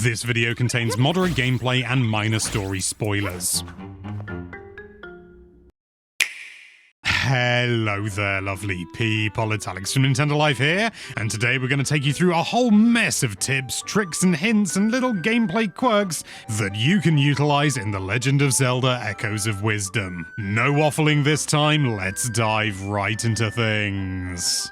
This video contains moderate gameplay and minor story spoilers. Hello there, lovely people. It's Alex from Nintendo Life here, and today we're going to take you through a whole mess of tips, tricks, and hints and little gameplay quirks that you can utilize in The Legend of Zelda: Echoes of Wisdom. No waffling this time, let's dive right into things.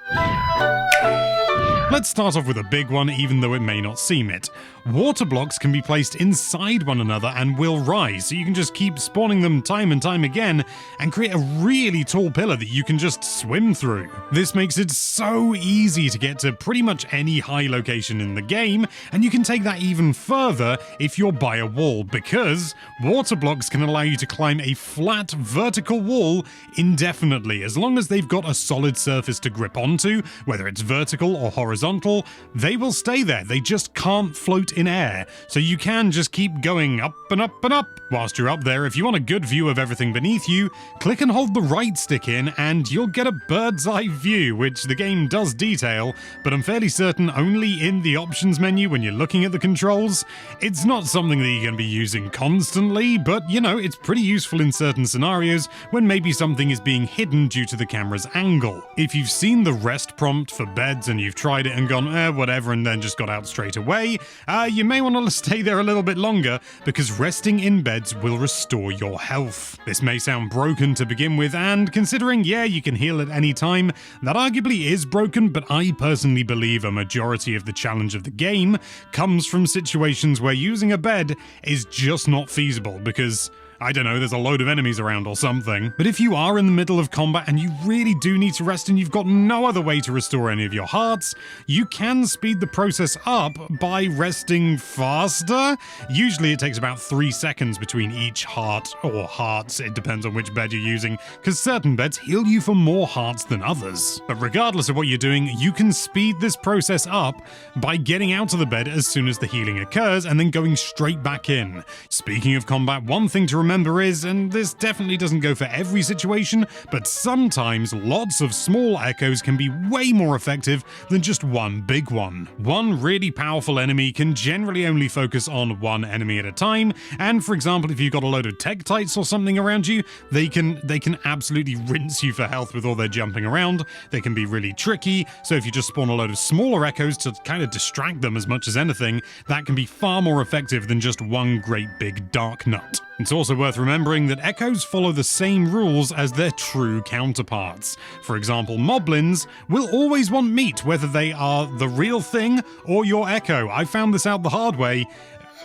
Let's start off with a big one, even though it may not seem it. Water blocks can be placed inside one another and will rise, so you can just keep spawning them time and time again and create a really tall pillar that you can just swim through. This makes it so easy to get to pretty much any high location in the game, and you can take that even further if you're by a wall, because water blocks can allow you to climb a flat vertical wall indefinitely, as long as they've got a solid surface to grip onto, whether it's vertical or horizontal. They will stay there, they just can't float in air, so you can just keep going up and up and up. Whilst you're up there, if you want a good view of everything beneath you, click and hold the right stick in and you'll get a bird's eye view, which the game does detail, but I'm fairly certain only in the options menu when you're looking at the controls. It's not something that you're going to be using constantly, but you know, it's pretty useful in certain scenarios when maybe something is being hidden due to the camera's angle. If you've seen the rest prompt for beds and you've tried it and gone, whatever, and then just got out straight away, you may want to stay there a little bit longer, because resting in beds will restore your health. This may sound broken to begin with, and considering, you can heal at any time, that arguably is broken, but I personally believe a majority of the challenge of the game comes from situations where using a bed is just not feasible, because I don't know, there's a load of enemies around or something. But if you are in the middle of combat and you really do need to rest and you've got no other way to restore any of your hearts, you can speed the process up by resting faster. Usually it takes about 3 seconds between each heart, or hearts, it depends on which bed you're using, because certain beds heal you for more hearts than others. But regardless of what you're doing, you can speed this process up by getting out of the bed as soon as the healing occurs and then going straight back in. Speaking of combat, one thing to remember is, and this definitely doesn't go for every situation, but sometimes lots of small echoes can be way more effective than just one big one. One really powerful enemy can generally only focus on one enemy at a time, and for example, if you've got a load of Tektites or something around you, they can absolutely rinse you for health with all their jumping around. They can be really tricky, so if you just spawn a load of smaller echoes to kind of distract them as much as anything, that can be far more effective than just one great big dark nut. It's also worth remembering that echoes follow the same rules as their true counterparts. For example, moblins will always want meat, whether they are the real thing or your echo. I found this out the hard way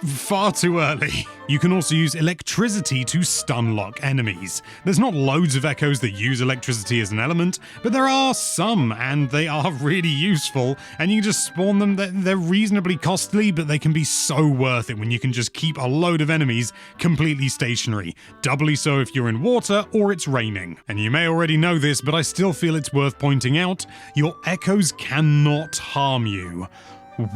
far too early. You can also use electricity to stun lock enemies. There's not loads of echoes that use electricity as an element, but there are some, and they are really useful, and you can just spawn them. They're reasonably costly, but they can be so worth it when you can just keep a load of enemies completely stationary. Doubly so if you're in water or it's raining. And you may already know this, but I still feel it's worth pointing out, your echoes cannot harm you.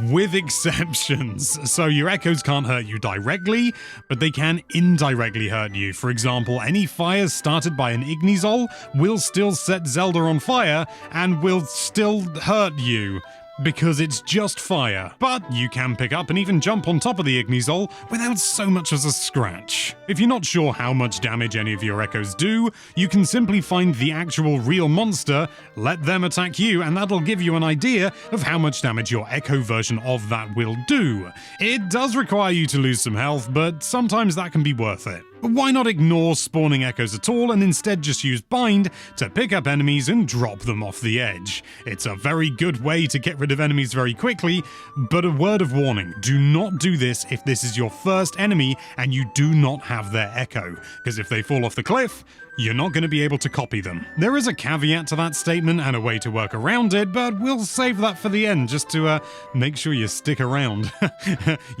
With exceptions. So your echoes can't hurt you directly, but they can indirectly hurt you. For example, any fires started by an Ignizol will still set Zelda on fire and will still hurt you, because it's just fire. But you can pick up and even jump on top of the Ignizol without so much as a scratch. If you're not sure how much damage any of your echoes do, you can simply find the actual real monster, let them attack you, and that'll give you an idea of how much damage your echo version of that will do. It does require you to lose some health, but sometimes that can be worth it. Why not ignore spawning echoes at all and instead just use bind to pick up enemies and drop them off the edge? It's a very good way to get rid of enemies very quickly, but a word of warning, do not do this if this is your first enemy and you do not have their echo, because if they fall off the cliff, you're not going to be able to copy them. There is a caveat to that statement and a way to work around it, but we'll save that for the end just to make sure you stick around.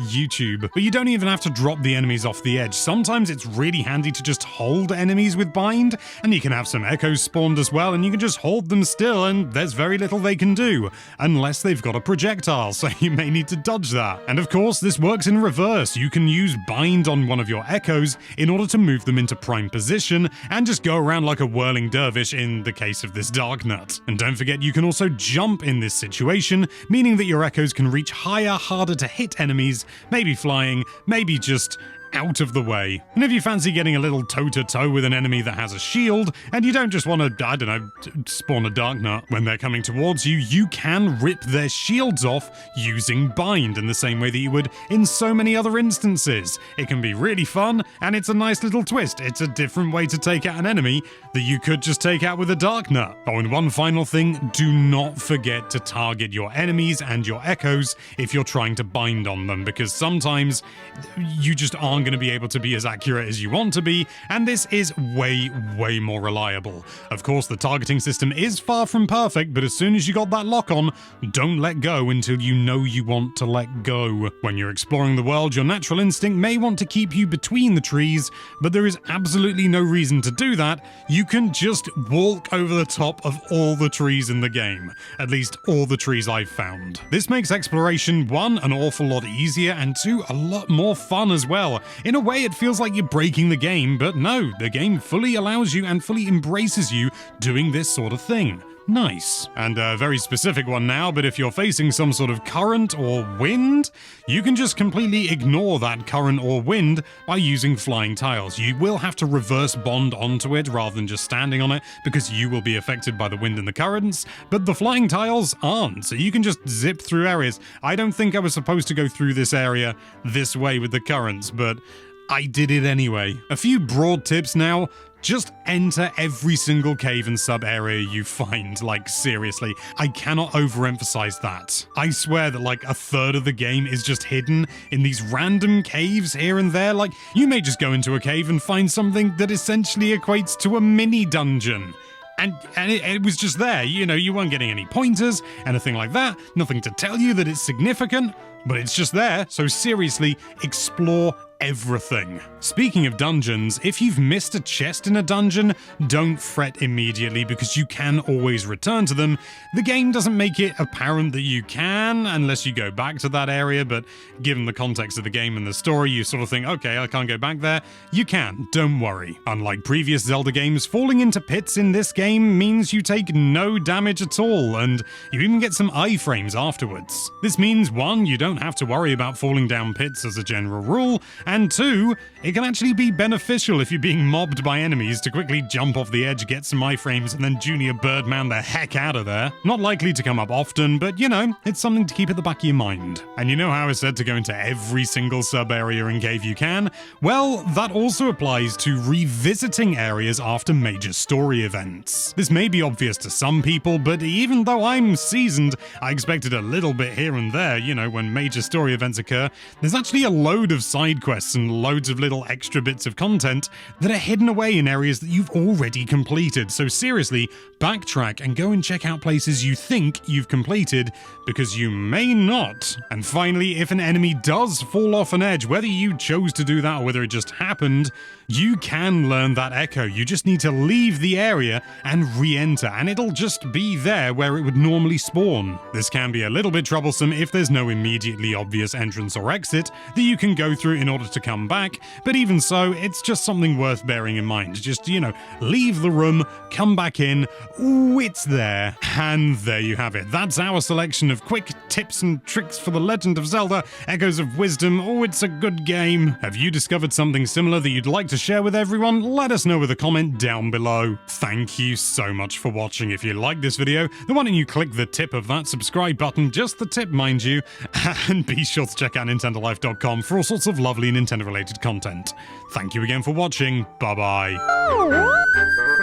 YouTube. But you don't even have to drop the enemies off the edge. Sometimes it's really handy to just hold enemies with bind, and you can have some echoes spawned as well, and you can just hold them still, and there's very little they can do, unless they've got a projectile, so you may need to dodge that. And of course, this works in reverse. You can use bind on one of your echoes in order to move them into prime position, and just go around like a whirling dervish in the case of this dark nut. And don't forget, you can also jump in this situation, meaning that your echoes can reach higher, harder to hit enemies, maybe flying, maybe just out of the way. And if you fancy getting a little toe-to-toe with an enemy that has a shield, and you don't just want to, I don't know, spawn a dark nut when they're coming towards you, you can rip their shields off using bind in the same way that you would in so many other instances. It can be really fun, and it's a nice little twist. It's a different way to take out an enemy that you could just take out with a dark nut. Oh, and one final thing, do not forget to target your enemies and your echoes if you're trying to bind on them, because sometimes you just aren't going to be able to be as accurate as you want to be, and this is way more reliable. Of course, the targeting system is far from perfect, but as soon as you got that lock on, don't let go until you know you want to let go. When you're exploring the world, your natural instinct may want to keep you between the trees, but there is absolutely no reason to do that. You can just walk over the top of all the trees in the game, at least all the trees I've found. This makes exploration, 1, an awful lot easier, and 2, a lot more fun as well. In a way, it feels like you're breaking the game, but no, the game fully allows you and fully embraces you doing this sort of thing. Nice. And a very specific one now, but if you're facing some sort of current or wind, you can just completely ignore that current or wind by using flying tiles. You will have to reverse bond onto it rather than just standing on it, because you will be affected by the wind and the currents, but the flying tiles aren't, so you can just zip through areas. I don't think I was supposed to go through this area this way with the currents, but I did it anyway. A few broad tips now. Just enter every single cave and sub-area you find, like seriously. I cannot overemphasize that. I swear that like a third of the game is just hidden in these random caves here and there. Like, you may just go into a cave and find something that essentially equates to a mini dungeon. And it was just there, you know, you weren't getting any pointers, anything like that, nothing to tell you that it's significant, but it's just there, so seriously, explore everything. Speaking of dungeons, if you've missed a chest in a dungeon, don't fret immediately because you can always return to them. The game doesn't make it apparent that you can unless you go back to that area, but given the context of the game and the story, you sort of think, okay, I can't go back there. You can, don't worry. Unlike previous Zelda games, falling into pits in this game means you take no damage at all, and you even get some iframes afterwards. This means 1, you don't have to worry about falling down pits as a general rule, and 2, it can actually be beneficial if you're being mobbed by enemies to quickly jump off the edge, get some iframes, and then Junior Birdman the heck out of there. Not likely to come up often, but you know, it's something to keep at the back of your mind. And you know how I said to go into every single sub-area and cave you can? Well, that also applies to revisiting areas after major story events. This may be obvious to some people, but even though I'm seasoned, I expected a little bit here and there, you know, when major story events occur. There's actually a load of side quests and loads of little extra bits of content that are hidden away in areas that you've already completed. So seriously, backtrack and go and check out places you think you've completed, because you may not. And finally, if an enemy does fall off an edge, whether you chose to do that or whether it just happened, you can learn that echo. You just need to leave the area and re-enter, and it'll just be there where it would normally spawn. This can be a little bit troublesome if there's no immediately obvious entrance or exit that you can go through in order to come back, but even so, it's just something worth bearing in mind. Just, you know, leave the room, come back in, ooh, it's there, and there you have it. That's our selection of quick tips and tricks for The Legend of Zelda: Echoes of Wisdom. Oh, it's a good game. Have you discovered something similar that you'd like to share with everyone? Let us know with a comment down below. Thank you so much for watching. If you liked this video, then why don't you click the tip of that subscribe button, just the tip mind you, and be sure to check out nintendolife.com for all sorts of lovely Nintendo related content. Thank you again for watching. Bye bye.